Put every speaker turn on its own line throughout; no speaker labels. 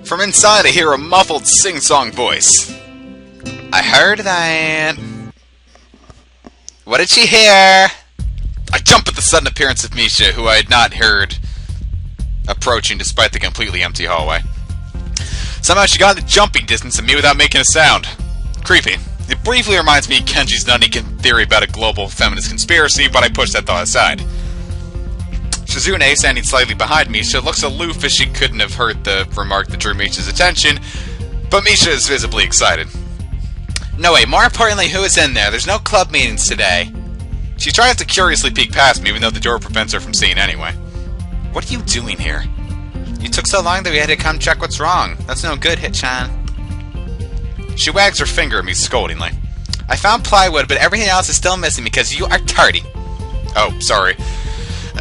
From inside, I hear a muffled sing-song voice. I heard that. What did she hear? I jump at the sudden appearance of Misha, who I had not heard approaching despite the completely empty hallway. Somehow she got in the jumping distance of me without making a sound. Creepy. It briefly reminds me of Kenji's nutty theory about a global feminist conspiracy, but I push that thought aside. Shizune, standing slightly behind Misha, looks aloof as she couldn't have heard the remark that drew Misha's attention, but Misha is visibly excited. No, wait, more importantly, who is in there? There's no club meetings today. She tries to curiously peek past me, even though the door prevents her from seeing anyway. What are you doing here? You took so long that we had to come check what's wrong. That's no good, Hit-chan. She wags her finger at me scoldingly. I found plywood, but everything else is still missing because you are tardy. Oh, sorry.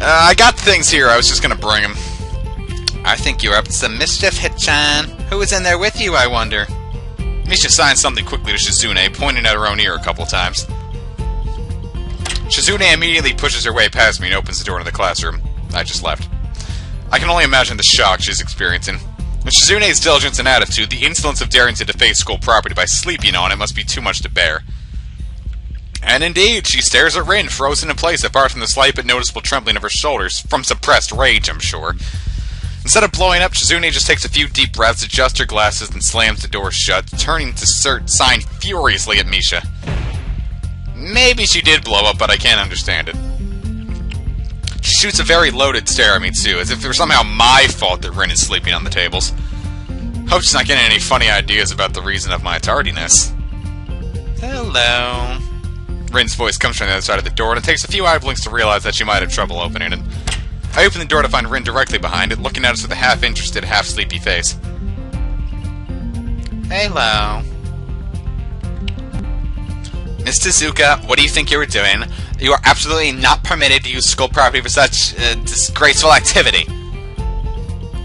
I got things here. I was just gonna bring them. I think you're up to some mischief, Hit-chan. Who is in there with you, I wonder? Misha signs something quickly to Shizune, pointing at her own ear a couple times. Shizune immediately pushes her way past me and opens the door to the classroom. I just left. I can only imagine the shock she's experiencing. With Shizune's diligence and attitude, the insolence of daring to deface school property by sleeping on it must be too much to bear. And indeed, she stares at Rin, frozen in place apart from the slight but noticeable trembling of her shoulders, from suppressed rage, I'm sure. Instead of blowing up, Shizune just takes a few deep breaths, adjusts her glasses, and slams the door shut, turning to sign furiously at Misha. Maybe she did blow up, but I can't understand it. She shoots a very loaded stare at me, too, as if it were somehow my fault that Rin is sleeping on the tables. Hope she's not getting any funny ideas about the reason of my tardiness. Hello. Rin's voice comes from the other side of the door, and it takes a few eye blinks to realize that she might have trouble opening it. I open the door to find Rin directly behind it, looking at us with a half-interested, half-sleepy face. Hello. Miss Tezuka, what do you think you were doing? You are absolutely not permitted to use school property for such disgraceful activity.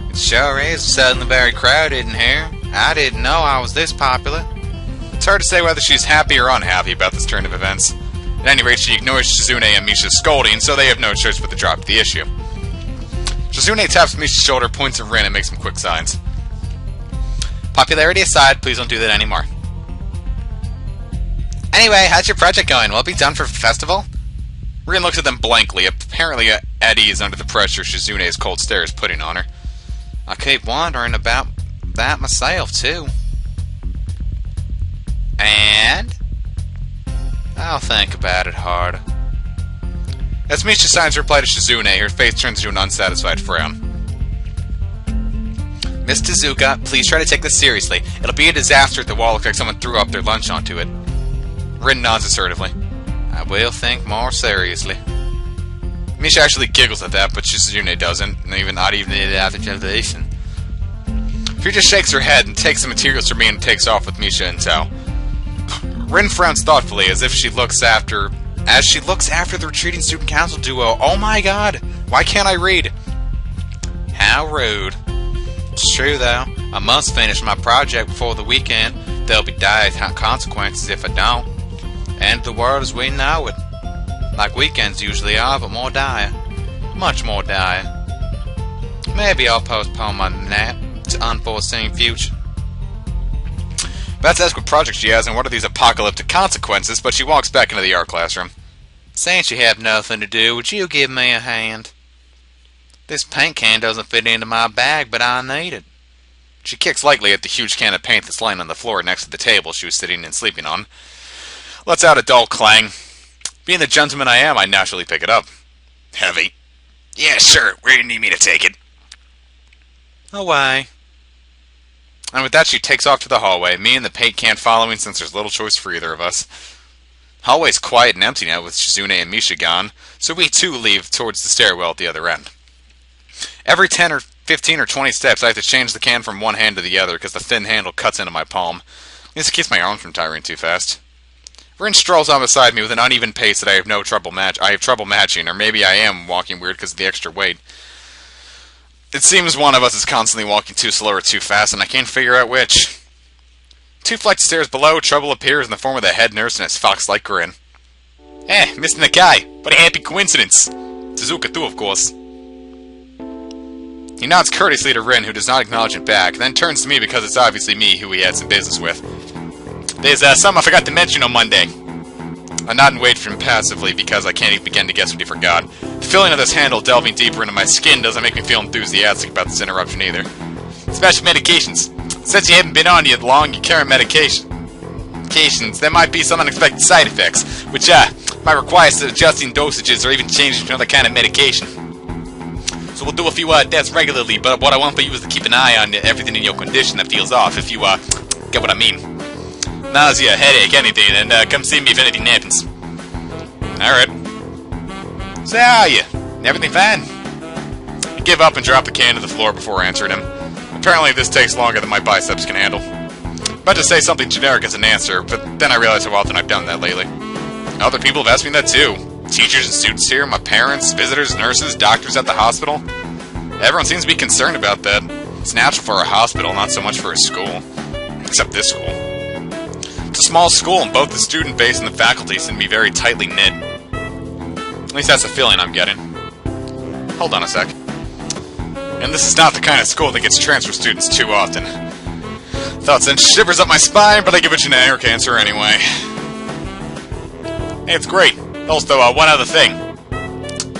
It sure is suddenly very crowded in here. I didn't know I was this popular. It's hard to say whether she's happy or unhappy about this turn of events. At any rate, she ignores Shizune and Misha's scolding, so they have no choice but to drop the issue. Shizune taps Misha's shoulder, points at Rin, and makes some quick signs. Popularity aside, please don't do that anymore. Anyway, how's your project going? Will it be done for the festival? Rin looks at them blankly, apparently at ease under the pressure Shizune's cold stare is putting on her. I keep wondering about that myself, too. And? I'll think about it hard. As Misha signs her reply to Shizune, her face turns to an unsatisfied frown. Miss Tezuka, please try to take this seriously. It'll be a disaster if the wall looks like someone threw up their lunch onto it. Rin nods assertively. I will think more seriously. Misha actually giggles at that, but Shizune doesn't, not even after generation. She just shakes her head and takes the materials from me and takes off with Misha in tow. Rin frowns thoughtfully as she looks after the retreating student council duo. Oh my god! Why can't I read? How rude. It's true though. I must finish my project before the weekend. There'll be dire consequences if I don't. And the world as we know it. Like weekends usually are, but more dire. Much more dire. Maybe I'll postpone my nap to unforeseen future. About to ask what project she has and what are these apocalyptic consequences, but she walks back into the art classroom. Since you have nothing to do, would you give me a hand? This paint can doesn't fit into my bag, but I need it. She kicks lightly at the huge can of paint that's lying on the floor next to the table she was sitting and sleeping on. Lets out a dull clang. Being the gentleman I am, I naturally pick it up. Heavy. Yeah, sure. Where do you need me to take it? Away. And with that, she takes off to the hallway, me and the paint can following since there's little choice for either of us. Hallway's quiet and empty now with Shizune and Misha gone, so we too leave towards the stairwell at the other end. Every 10 or 15 or 20 steps, I have to change the can from one hand to the other because the thin handle cuts into my palm. This keeps my arms from tiring too fast. Rin strolls on beside me with an uneven pace that I have trouble matching, or maybe I am walking weird because of the extra weight. It seems one of us is constantly walking too slow or too fast, and I can't figure out which. 2 flights of stairs below, trouble appears in the form of the head nurse and his fox-like grin. Mr. Nakai, what a happy coincidence! Tezuka too, of course. He nods courteously to Rin, who does not acknowledge him back, then turns to me because it's obviously me who he had some business with. There's something I forgot to mention on Monday. I nod and wait for him passively because I can't even begin to guess what he forgot. The feeling of this handle delving deeper into my skin doesn't make me feel enthusiastic about this interruption either. Special medications. Since you haven't been on yet long, you carry medications. There might be some unexpected side effects, which might require some adjusting dosages or even changing to another kind of medication. So we'll do a few tests regularly, but what I want for you is to keep an eye on everything in your condition that feels off, if you get what I mean. Nausea, headache, anything, and come see me if anything happens. Alright. So how are you? Everything fine? I give up and drop the can to the floor before answering him. Apparently this takes longer than my biceps can handle. I'm about to say something generic as an answer, but then I realize how often I've done that lately. Other people have asked me that too. Teachers and students here, my parents, visitors, nurses, doctors at the hospital. Everyone seems to be concerned about that. It's natural for a hospital, not so much for a school. Except this school. It's a small school, and both the student base and the faculty seem to be very tightly knit. At least that's the feeling I'm getting. Hold on a sec. And this is not the kind of school that gets transfer students too often. Thought sent shivers up my spine, but I give a generic answer anyway. Hey, it's great. Also, one other thing.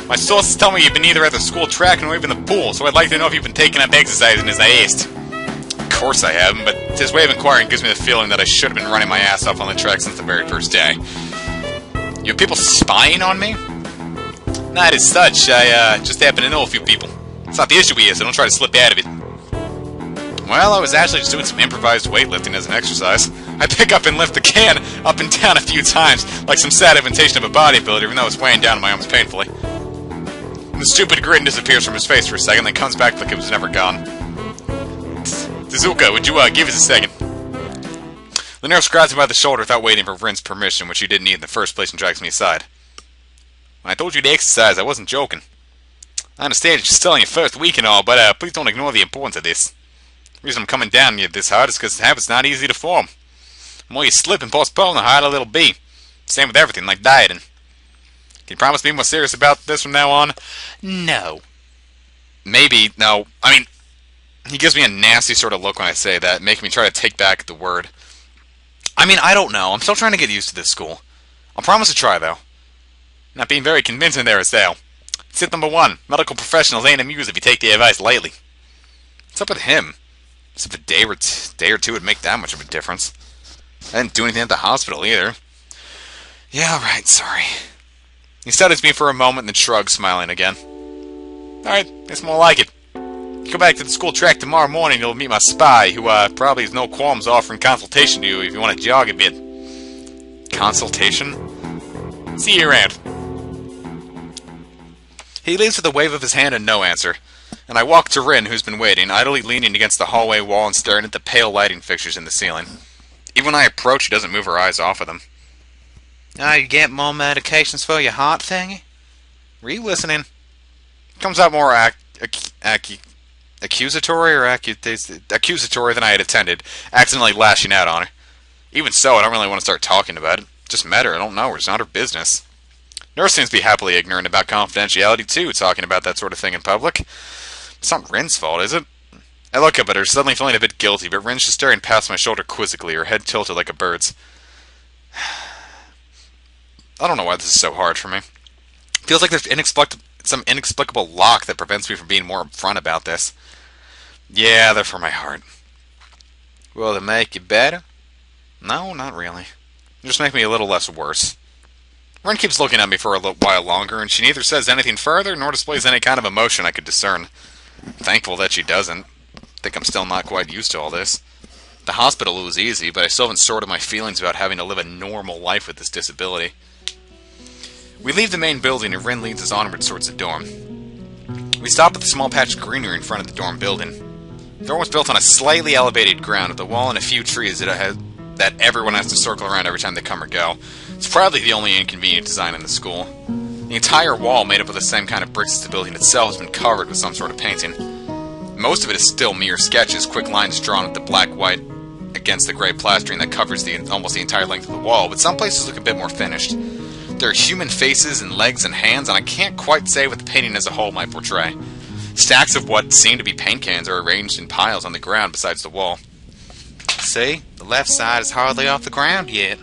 My sources tell me you've been either at the school track or even the pool, so I'd like to know if you've been taking up exercising as I asked. Of course I haven't, but this way of inquiring gives me the feeling that I should have been running my ass off on the track since the very first day. You have people spying on me? Not as such, I just happen to know a few people. It's not the issue here, so don't try to slip out of it. Well, I was actually just doing some improvised weightlifting as an exercise. I pick up and lift the can up and down a few times, like some sad imitation of a bodybuilder, even though it's weighing down on my arms painfully. And the stupid grin disappears from his face for a second, then comes back like it was never gone. Tezuka, would you give us a second? The nurse grabs me by the shoulder without waiting for Rin's permission, which she didn't need in the first place, and drags me aside. When I told you to exercise, I wasn't joking. I understand you're still in your first week and all, but please don't ignore the importance of this. The reason I'm coming down on you this hard is because the habit's not easy to form. The more you slip and postpone, the harder it'll be. Same with everything, like dieting. Can you promise to be more serious about this from now on? No. Maybe, no. I mean, he gives me a nasty sort of look when I say that, making me try to take back the word. I mean, I don't know. I'm still trying to get used to this school. I'll promise to try, though. Not being very convincing there is Dale. Tip number 1. Medical professionals ain't amused if you take their advice lightly. What's up with him? As if a day or two would make that much of a difference. I didn't do anything at the hospital either. Yeah, alright, sorry. He studies me for a moment and then shrugs, smiling again. Alright, it's more like it. Go back to the school track tomorrow morning, you'll meet my spy, who probably has no qualms offering consultation to you if you want to jog a bit. Consultation? See you around. He leaves with a wave of his hand and no answer, and I walk to Rin, who's been waiting, idly leaning against the hallway wall and staring at the pale lighting fixtures in the ceiling. Even when I approach, she doesn't move her eyes off of them. You get more medications for your heart thingy? Were you listening? Comes out more accusatory than I had intended, accidentally lashing out on her. Even so, I don't really want to start talking about it. Just met her, I don't know her, it's not her business. Nurse seems to be happily ignorant about confidentiality, too, talking about that sort of thing in public. It's not Rin's fault, is it? I look up at her, suddenly feeling a bit guilty, but Rin's just staring past my shoulder quizzically, her head tilted like a bird's. I don't know why this is so hard for me. Feels like there's some inexplicable lock that prevents me from being more upfront about this. Yeah, they're for my heart. Will it make you better? No, not really. Just make me a little less worse. Rin keeps looking at me for a little while longer, and she neither says anything further nor displays any kind of emotion I could discern. Thankful that she doesn't. Think I'm still not quite used to all this. The hospital was easy, but I still haven't sorted my feelings about having to live a normal life with this disability. We leave the main building, and Rin leads us onward towards the dorm. We stop at the small patch of greenery in front of the dorm building. The dorm was built on a slightly elevated ground with a wall and a few trees that everyone has to circle around every time they come or go. It's probably the only inconvenient design in the school. The entire wall, made up of the same kind of bricks as the building itself, has been covered with some sort of painting. Most of it is still mere sketches, quick lines drawn with the black-white against the gray plastering that covers almost the entire length of the wall, but some places look a bit more finished. There are human faces and legs and hands, and I can't quite say what the painting as a whole might portray. Stacks of what seem to be paint cans are arranged in piles on the ground besides the wall. See, the left side is hardly off the ground yet.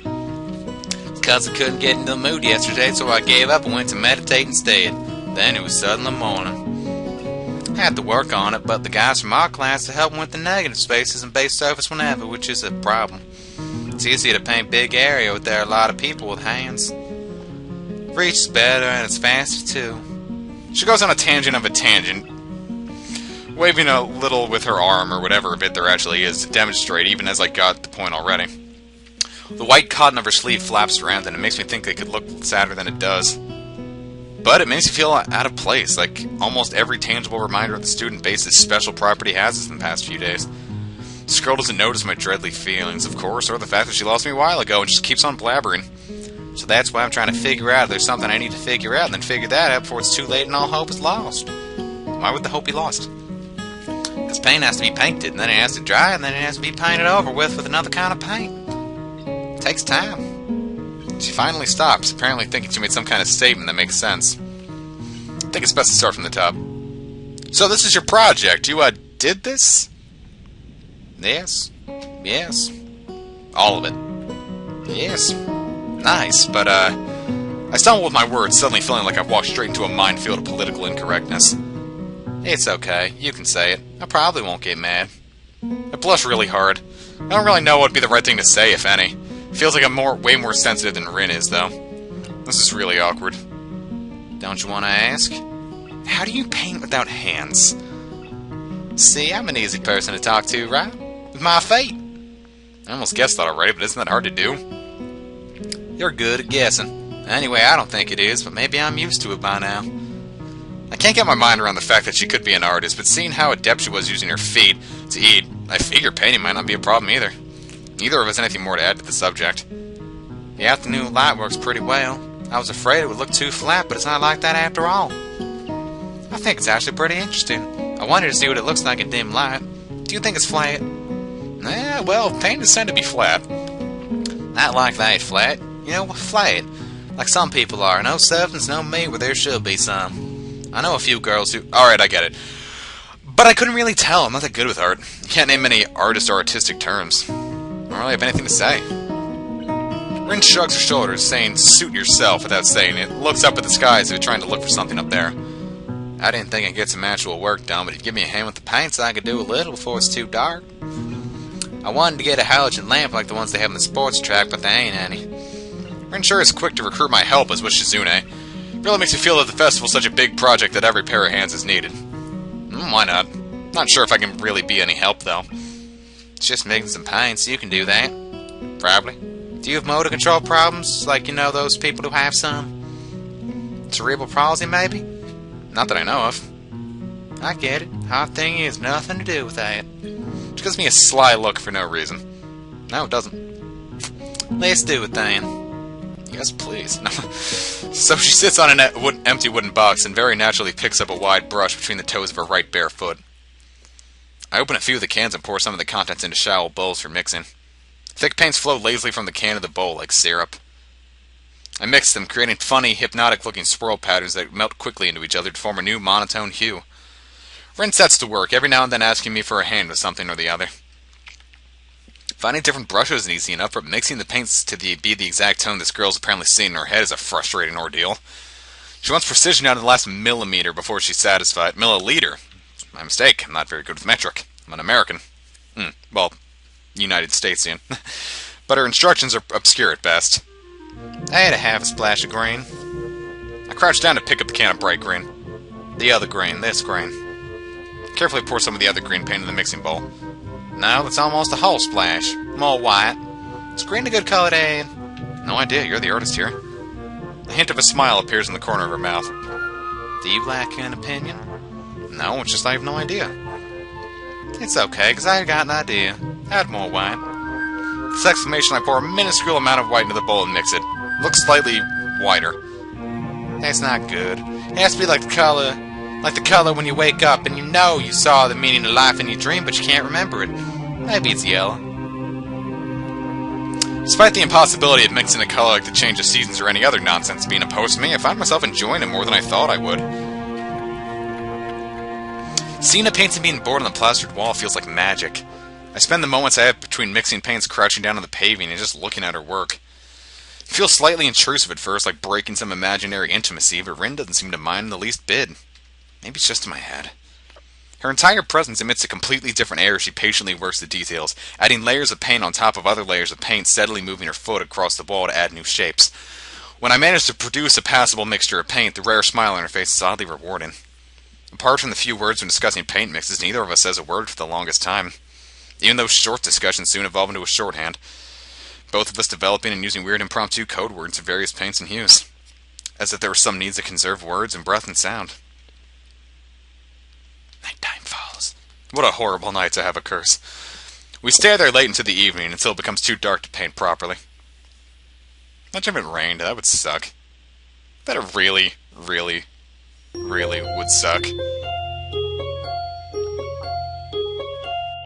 Because I couldn't get into the mood yesterday, so I gave up and went to meditate instead. Then it was suddenly morning. I had to work on it, but the guys from our class are helping with the negative spaces and base surface whenever, which is a problem. It's easy to paint big area where there are a lot of people with hands. Reach is better and it's faster too. She goes on a tangent of a tangent, waving a little with her arm or whatever bit there actually is to demonstrate, even as I got the point already. The white cotton of her sleeve flaps around and it makes me think it could look sadder than it does. But it makes me feel out of place, like almost every tangible reminder of the student base's special property has us in the past few days. This girl doesn't notice my dreadly feelings, of course, or the fact that she lost me a while ago and just keeps on blabbering. So that's why I'm trying to figure out if there's something I need to figure out, and then figure that out before it's too late and all hope is lost. Why would the hope be lost? Because paint has to be painted, and then it has to dry, and then it has to be painted over with another kind of paint. It takes time. She finally stops, apparently thinking she made some kind of statement that makes sense. I think it's best to start from the top. So this is your project. You, did this? Yes. Yes. All of it. Yes. Nice, but, I stumble with my words, suddenly feeling like I've walked straight into a minefield of political incorrectness. It's okay. You can say it. I probably won't get mad. I blush really hard. I don't really know what would be the right thing to say, if any. Feels like I'm way more sensitive than Rin is, though. This is really awkward. Don't you want to ask? How do you paint without hands? See, I'm an easy person to talk to, right? With my fate. I almost guessed that already, but isn't that hard to do? You're good at guessing. Anyway, I don't think it is, but maybe I'm used to it by now. I can't get my mind around the fact that she could be an artist, but seeing how adept she was using her feet to eat, I figure painting might not be a problem either. Neither of us has anything more to add to the subject. The afternoon light works pretty well. I was afraid it would look too flat, but it's not like that after all. I think it's actually pretty interesting. I wanted to see what it looks like in dim light. Do you think it's flat? Well, paint is said to be flat. Not like that flat. You know, flat. Like some people are. No substance, no meat, where there should be some. I know a few girls who... Alright, I get it. But I couldn't really tell. I'm not that good with art. You can't name any artist or artistic terms. I don't really have anything to say. Rin shrugs her shoulders, saying, suit yourself, without saying it. Looks up at the sky as if trying to look for something up there. I didn't think I'd get some actual work done, but he'd give me a hand with the paint so I could do a little before it's too dark. I wanted to get a halogen lamp like the ones they have in the sports track, but there ain't any. Rin sure is quick to recruit my help, as was Shizune. It really makes me feel that the festival's such a big project that every pair of hands is needed. Why not? Not sure if I can really be any help, though. It's just making some paints, you can do that. Probably. Do you have motor control problems, like, you know, those people who have some? Cerebral palsy, maybe? Not that I know of. I get it. Hard thing is nothing to do with that. She gives me a sly look for no reason. No, it doesn't. Let's do it then. Yes, please. So she sits on an empty wooden box and very naturally picks up a wide brush between the toes of her right bare foot. I open a few of the cans and pour some of the contents into shallow bowls for mixing. Thick paints flow lazily from the can to the bowl like syrup. I mix them, creating funny, hypnotic-looking swirl patterns that melt quickly into each other to form a new monotone hue. Rin sets to work, every now and then asking me for a hand with something or the other. Finding different brushes isn't easy enough, but mixing the paints to be the exact tone this girl's apparently seeing in her head is a frustrating ordeal. She wants precision down to the last millimeter before she's satisfied. Milliliter. My mistake. I'm not very good with metric. I'm an American. Well, United Statesian. But her instructions are obscure at best. I had a half a splash of green. I crouched down to pick up the can of bright green. The other green. This green. Carefully pour some of the other green paint in the mixing bowl. No, that's almost a whole splash. More white. Is green a good color to add? No idea. You're the artist here. A hint of a smile appears in the corner of her mouth. Do you lack an opinion? No, it's just I have no idea. It's okay, because I got an idea. Add more white. With this exclamation, I pour a minuscule amount of white into the bowl and mix it. Looks slightly whiter. That's not good. It has to be like the color when you wake up and you know you saw the meaning of life in your dream, but you can't remember it. Maybe it's yellow. Despite the impossibility of mixing a color like the change of seasons or any other nonsense being opposed to me, I find myself enjoying it more than I thought I would. Seeing a painting being bored on the plastered wall feels like magic. I spend the moments I have between mixing paints crouching down on the paving and just looking at her work. It feels slightly intrusive at first, like breaking some imaginary intimacy, but Rin doesn't seem to mind in the least bit. Maybe it's just in my head. Her entire presence emits a completely different air as she patiently works the details, adding layers of paint on top of other layers of paint, steadily moving her foot across the wall to add new shapes. When I manage to produce a passable mixture of paint, the rare smile on her face is oddly rewarding. Apart from the few words when discussing paint mixes, neither of us says a word for the longest time. Even those short discussions soon evolve into a shorthand, both of us developing and using weird impromptu code words for various paints and hues, as if there were some needs to conserve words and breath and sound. Nighttime falls. What a horrible night to have a curse. We stay there late into the evening until it becomes too dark to paint properly. Imagine if it rained, that would suck. That it really, really, really would suck.